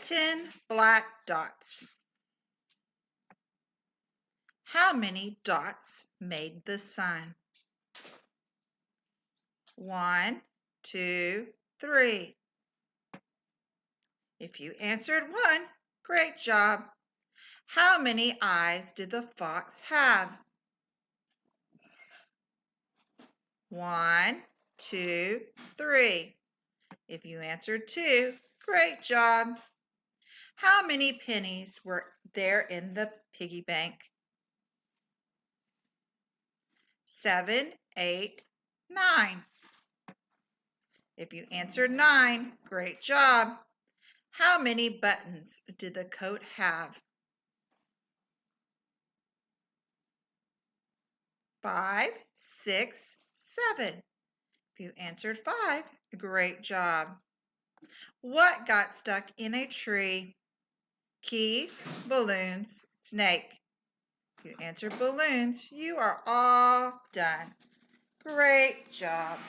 10 black dots. How many dots made the sun? 1, 2, 3. If you answered 1, great job. How many eyes did the fox have? 1, 2, 3. If you answered 2, great job. How many pennies were there in the piggy bank? 7, 8, 9. If you answered 9, great job. How many buttons did the coat have? 5, 6, 7. If you answered 5, great job. What got stuck in a tree? Keys, balloons, snake. If you answered balloons, you are all done. Great job.